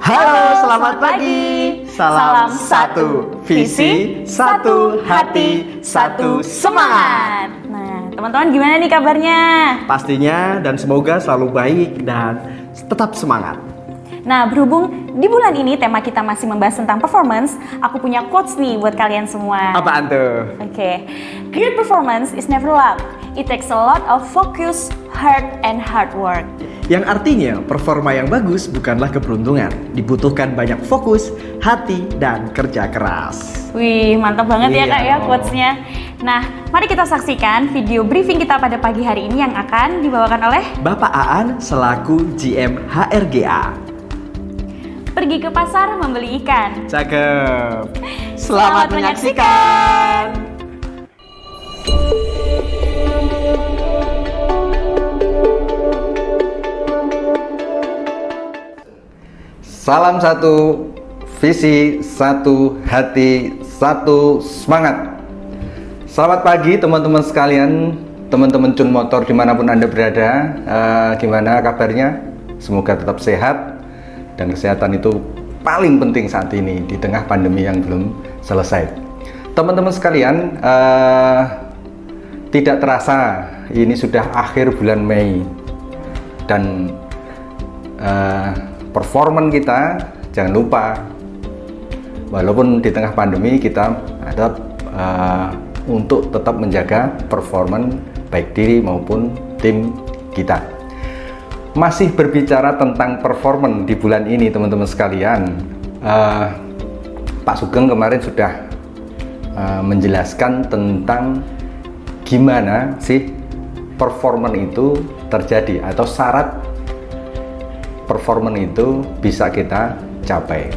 Halo, selamat pagi. Salam satu visi, satu hati, satu semangat. Nah, teman-teman gimana nih kabarnya? Pastinya dan semoga selalu baik dan tetap semangat. Nah, berhubung di bulan ini tema kita masih membahas tentang performance, aku punya quotes nih buat kalian semua. Apaan tuh? Oke. Great performance is never luck. It takes a lot of focus, heart, and hard work. Yang artinya performa yang bagus bukanlah keberuntungan, dibutuhkan banyak fokus, hati, dan kerja keras. Wih, mantap banget ya Kak ya Iya. quotes-nya. Nah, mari kita saksikan video briefing kita pada pagi hari ini yang akan dibawakan oleh Bapak Aan selaku GM HRGA. Pergi ke pasar membeli ikan. Cakep. Selamat menyaksikan. Salam satu visi, satu hati, satu semangat. Selamat pagi teman-teman sekalian, teman-teman Cun Motor dimanapun Anda berada. Gimana kabarnya? Semoga tetap sehat, dan kesehatan itu paling penting saat ini di tengah pandemi yang belum selesai. Teman-teman sekalian, tidak terasa ini sudah akhir bulan Mei, dan performan kita jangan lupa, walaupun di tengah pandemi kita ada untuk tetap menjaga performan baik diri maupun tim kita. Masih berbicara tentang performan di bulan ini teman-teman sekalian, Pak Sugeng kemarin sudah menjelaskan tentang gimana sih performan itu terjadi atau syarat performan itu bisa kita capai.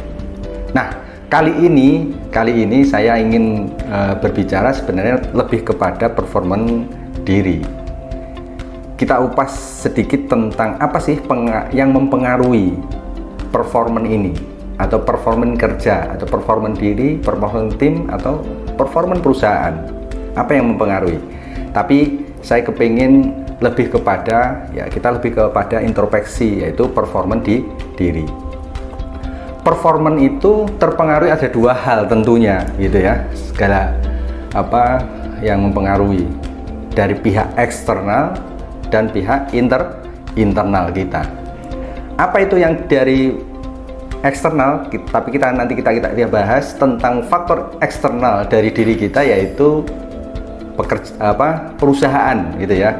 Nah, kali ini saya ingin berbicara sebenarnya lebih kepada performan diri. Kita upas sedikit tentang apa sih yang mempengaruhi performan ini, atau performan kerja, atau performan diri, performan tim, atau performan perusahaan. Apa yang mempengaruhi? Tapi saya kepingin lebih kepada, kita lebih kepada introspeksi, yaitu performan di diri. Performan itu terpengaruhi ada dua hal tentunya, gitu ya. Segala apa yang mempengaruhi dari pihak eksternal dan pihak internal kita. Apa itu yang dari eksternal? Tapi nanti kita bahas tentang faktor eksternal dari diri kita, yaitu perusahaan, gitu ya.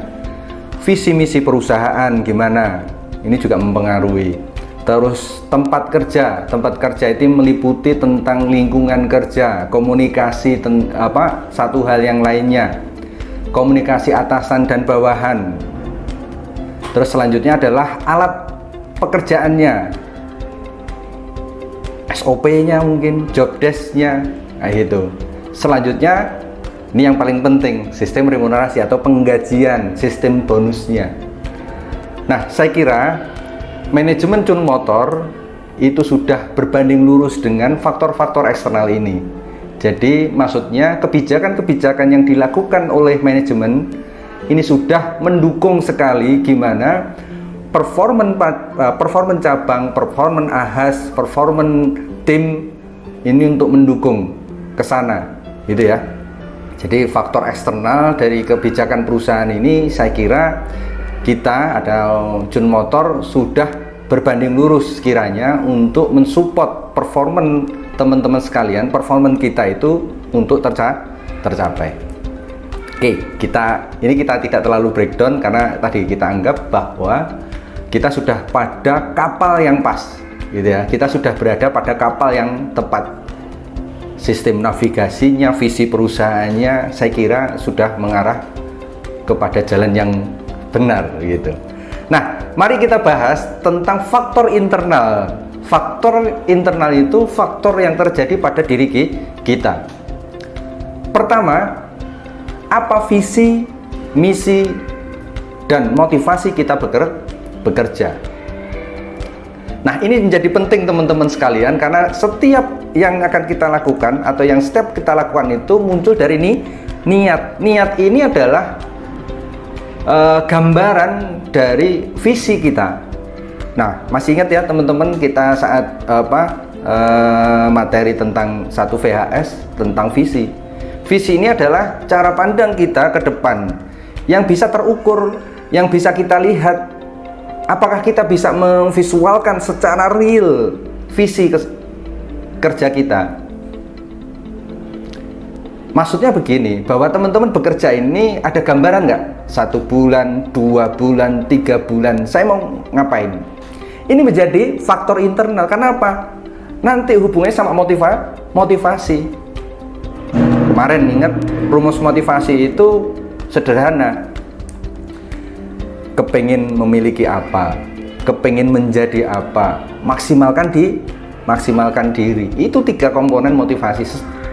Visi misi perusahaan gimana, ini juga mempengaruhi. Terus tempat kerja itu meliputi tentang lingkungan kerja, komunikasi, satu hal yang lainnya, komunikasi atasan dan bawahan. Terus selanjutnya adalah alat pekerjaannya, SOP-nya mungkin, job desk-nya, gitu. Selanjutnya, ini yang paling penting, sistem remunerasi atau penggajian, sistem bonusnya. Nah, saya kira manajemen Cun Motor itu sudah berbanding lurus dengan faktor-faktor eksternal ini. Jadi maksudnya kebijakan-kebijakan yang dilakukan oleh manajemen ini sudah mendukung sekali gimana performan cabang, performan AHAS, performan tim ini untuk mendukung ke sana, gitu ya. Jadi faktor eksternal dari kebijakan perusahaan ini saya kira kita ada Cun Motor sudah berbanding lurus kiranya untuk mensupport performan teman-teman sekalian, performan kita itu untuk tercapai. Oke, kita tidak terlalu breakdown karena tadi kita anggap bahwa kita sudah pada kapal yang pas, gitu ya. Kita sudah berada pada kapal yang tepat. Sistem navigasinya, visi perusahaannya, saya kira sudah mengarah kepada jalan yang benar, gitu. Nah, mari kita bahas tentang faktor internal. Faktor internal itu faktor yang terjadi pada diri kita. Pertama, apa visi, misi, dan motivasi kita bekerja. Nah, ini menjadi penting teman-teman sekalian, karena setiap yang akan kita lakukan atau yang setiap kita lakukan itu muncul dari niat. Niat ini adalah gambaran dari visi kita. Nah, masih ingat ya teman-teman kita saat materi tentang satu VHS tentang visi. Visi ini adalah cara pandang kita ke depan yang bisa terukur, yang bisa kita lihat. Apakah kita bisa memvisualkan secara real visi kerja kita? Maksudnya begini, bahwa teman-teman bekerja ini ada gambaran nggak? 1 bulan, 2 bulan, 3 bulan, saya mau ngapain? Ini menjadi faktor internal. Kenapa? Nanti hubungannya sama motivasi. Kemarin ingat rumus motivasi itu sederhana. Kepengen memiliki apa, kepengen menjadi apa, maksimalkan diri. Itu 3 komponen motivasi.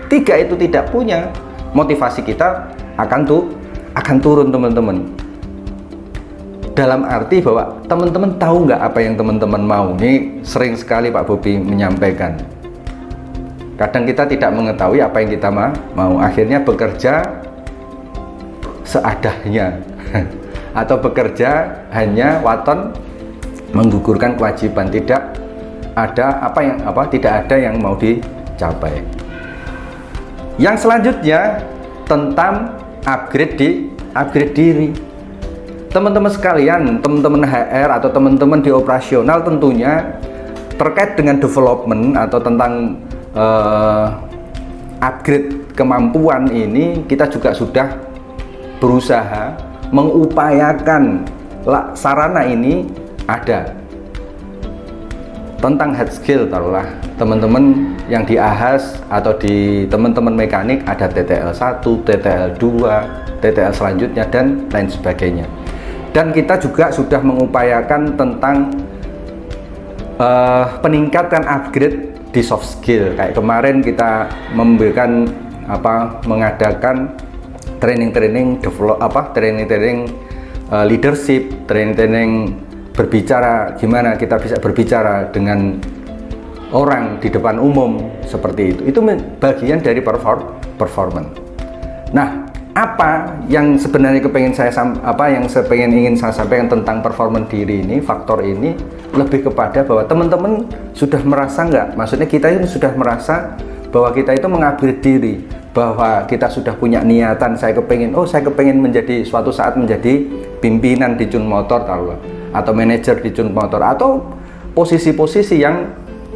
3 itu tidak punya, motivasi kita akan turun teman-teman. Dalam arti bahwa teman-teman tahu nggak apa yang teman-teman mau. Ini sering sekali Pak Bobi menyampaikan. Kadang kita tidak mengetahui apa yang kita mau. Akhirnya bekerja seadanya atau bekerja hanya waton menggugurkan kewajiban, tidak ada tidak ada yang mau dicapai. Yang selanjutnya tentang upgrade diri. Teman-teman sekalian, teman-teman HR atau teman-teman di operasional tentunya terkait dengan development atau tentang upgrade kemampuan ini, kita juga sudah berusaha mengupayakan sarana ini ada. Tentang hard skill, taruhlah teman-teman yang di AHAS atau di teman-teman mekanik ada TTL 1, TTL 2, TTL selanjutnya dan lain sebagainya. Dan kita juga sudah mengupayakan tentang peningkatan upgrade di soft skill. Kayak kemarin kita memberikan mengadakan training leadership, training berbicara, gimana kita bisa berbicara dengan orang di depan umum seperti itu. Itu bagian dari performance. Nah, apa yang sebenarnya ingin saya sampaikan tentang performance diri ini, faktor ini lebih kepada bahwa teman-teman sudah merasa nggak? Maksudnya kita itu sudah merasa bahwa kita itu mengupgrade diri, bahwa kita sudah punya niatan, saya kepengen menjadi suatu saat menjadi pimpinan di Jun Motor atau manajer di Jun Motor, atau posisi-posisi yang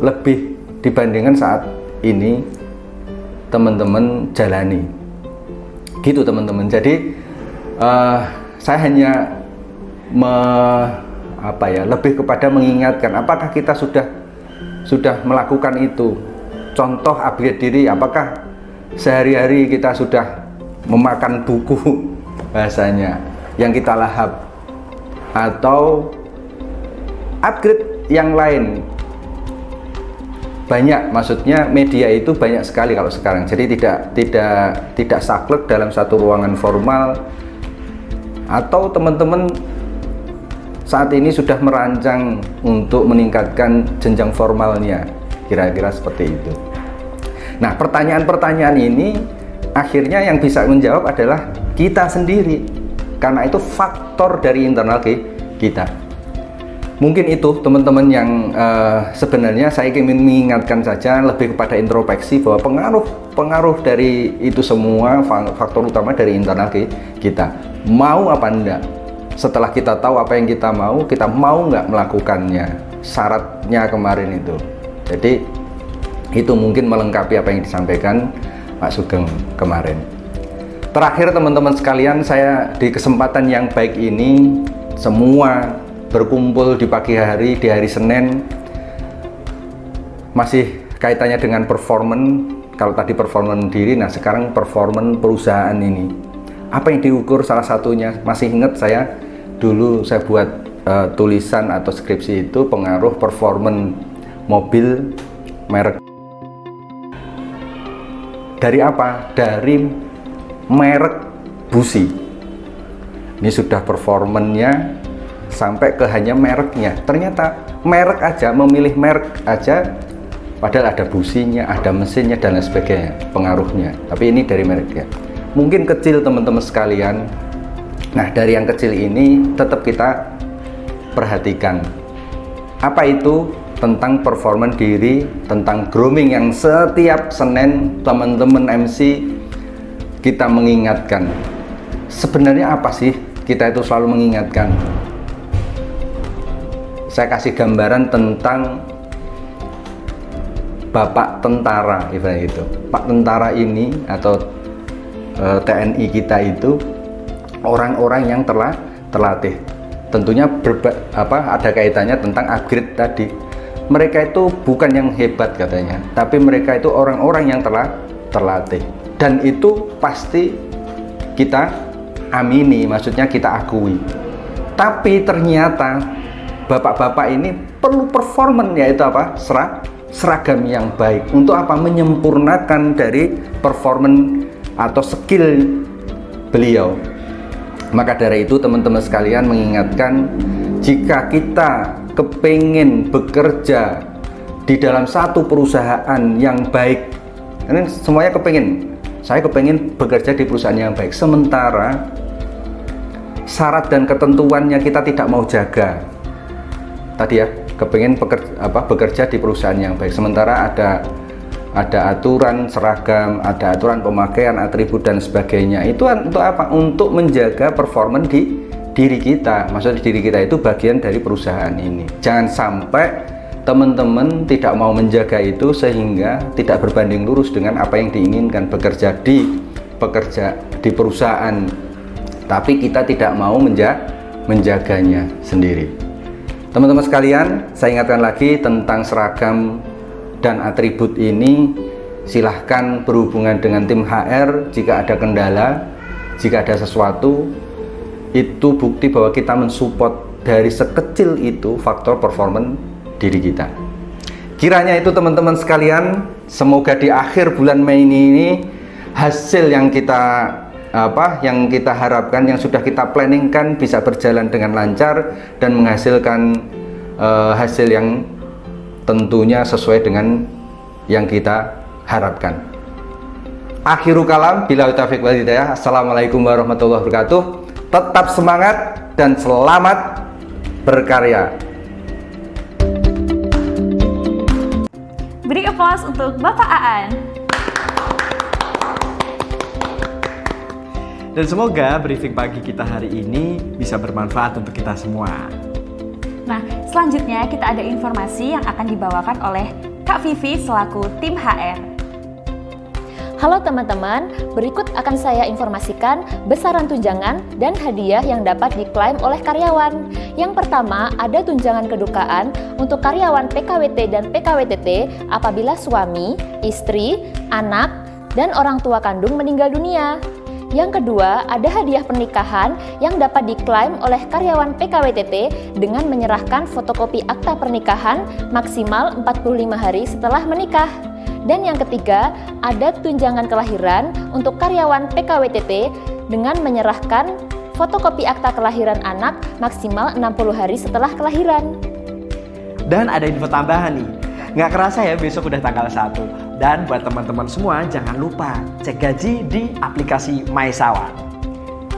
lebih dibandingkan saat ini teman-teman jalani. Gitu teman-teman. Jadi saya hanya lebih kepada mengingatkan, apakah kita sudah melakukan itu. Contoh upgrade diri, apakah sehari-hari kita sudah memakan buku bahasanya yang kita lahap, atau upgrade yang lain. Banyak, maksudnya media itu banyak sekali kalau sekarang. Jadi tidak saklek dalam satu ruangan formal. Atau teman-teman saat ini sudah merancang untuk meningkatkan jenjang formalnya, kira-kira seperti itu. Nah, pertanyaan-pertanyaan ini akhirnya yang bisa menjawab adalah kita sendiri, karena itu faktor dari internal kita. Mungkin itu teman-teman yang sebenarnya saya ingin mengingatkan saja lebih kepada introspeksi, bahwa pengaruh dari itu semua faktor utama dari internal kita. Mau apa enggak? Setelah kita tahu apa yang kita mau nggak melakukannya? Syaratnya kemarin itu. Jadi itu mungkin melengkapi apa yang disampaikan Pak Sugeng kemarin. Terakhir teman-teman sekalian, saya di kesempatan yang baik ini semua berkumpul di pagi hari, di hari Senin, masih kaitannya dengan performance. Kalau tadi performance diri, nah sekarang performance perusahaan ini. Apa yang diukur salah satunya? Masih ingat saya dulu saya buat tulisan atau skripsi itu pengaruh performance mobil merek. Dari apa? Dari merek Busi. Ini sudah performanya sampai ke hanya mereknya. Ternyata merek aja, memilih merek aja, padahal ada businya, ada mesinnya dan lain sebagainya, pengaruhnya. Tapi ini dari mereknya. Mungkin kecil teman-teman sekalian. Nah, dari yang kecil ini tetap kita perhatikan. Apa itu? Tentang performa diri, tentang grooming yang setiap Senin teman-teman MC kita mengingatkan. Sebenarnya apa sih kita itu selalu mengingatkan? Saya kasih gambaran tentang Bapak tentara, ibaratnya itu. Pak tentara ini atau TNI kita itu orang-orang yang terlatih. Tentunya ada kaitannya tentang upgrade tadi. Mereka itu bukan yang hebat katanya, tapi mereka itu orang-orang yang terlatih. Dan itu pasti kita amini, maksudnya kita akui. Tapi ternyata bapak-bapak ini perlu performan, yaitu apa? Seragam yang baik. Untuk apa? Menyempurnakan dari performan atau skill beliau. Maka dari itu teman-teman sekalian mengingatkan, jika kita kepingin bekerja di dalam satu perusahaan yang baik, ini semuanya kepingin, saya kepingin bekerja di perusahaan yang baik, sementara syarat dan ketentuannya kita tidak mau jaga. Tadi ya, kepingin bekerja di perusahaan yang baik, sementara ada aturan seragam, ada aturan pemakaian, atribut dan sebagainya. Itu untuk apa? Untuk menjaga performa di diri kita. Maksudnya diri kita itu bagian dari perusahaan ini. Jangan sampai teman-teman tidak mau menjaga itu sehingga tidak berbanding lurus dengan apa yang diinginkan, bekerja di perusahaan, tapi kita tidak mau menjaganya sendiri. Teman-teman sekalian, saya ingatkan lagi tentang seragam dan atribut ini. Silahkan berhubungan dengan tim HR jika ada kendala, jika ada sesuatu. Itu bukti bahwa kita mensupport dari sekecil itu faktor performance diri kita. Kiranya itu teman-teman sekalian, semoga di akhir bulan Mei ini hasil yang kita harapkan, yang sudah kita planningkan bisa berjalan dengan lancar dan menghasilkan hasil yang tentunya sesuai dengan yang kita harapkan. Akhiru kalam, billahi taufiq wal hidayah. Assalamualaikum warahmatullahi wabarakatuh. Tetap semangat dan selamat berkarya. Beri aplaus untuk Bapak Aan. Dan semoga briefing pagi kita hari ini bisa bermanfaat untuk kita semua. Nah, selanjutnya kita ada informasi yang akan dibawakan oleh Kak Vivi selaku tim HR. Halo teman-teman, berikut akan saya informasikan besaran tunjangan dan hadiah yang dapat diklaim oleh karyawan. Yang pertama, ada tunjangan kedukaan untuk karyawan PKWT dan PKWTT apabila suami, istri, anak, dan orang tua kandung meninggal dunia. Yang kedua, ada hadiah pernikahan yang dapat diklaim oleh karyawan PKWTT dengan menyerahkan fotokopi akta pernikahan maksimal 45 hari setelah menikah. Dan yang ketiga, ada tunjangan kelahiran untuk karyawan PKWTT dengan menyerahkan fotokopi akta kelahiran anak maksimal 60 hari setelah kelahiran. Dan ada info tambahan nih, nggak kerasa ya besok udah tanggal 1. Dan buat teman-teman semua jangan lupa cek gaji di aplikasi MySawan.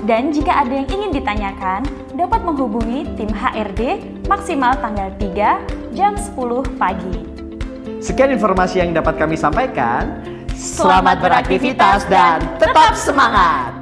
Dan jika ada yang ingin ditanyakan, dapat menghubungi tim HRD maksimal tanggal 3 jam 10 pagi. Sekian informasi yang dapat kami sampaikan. Selamat beraktivitas dan tetap semangat!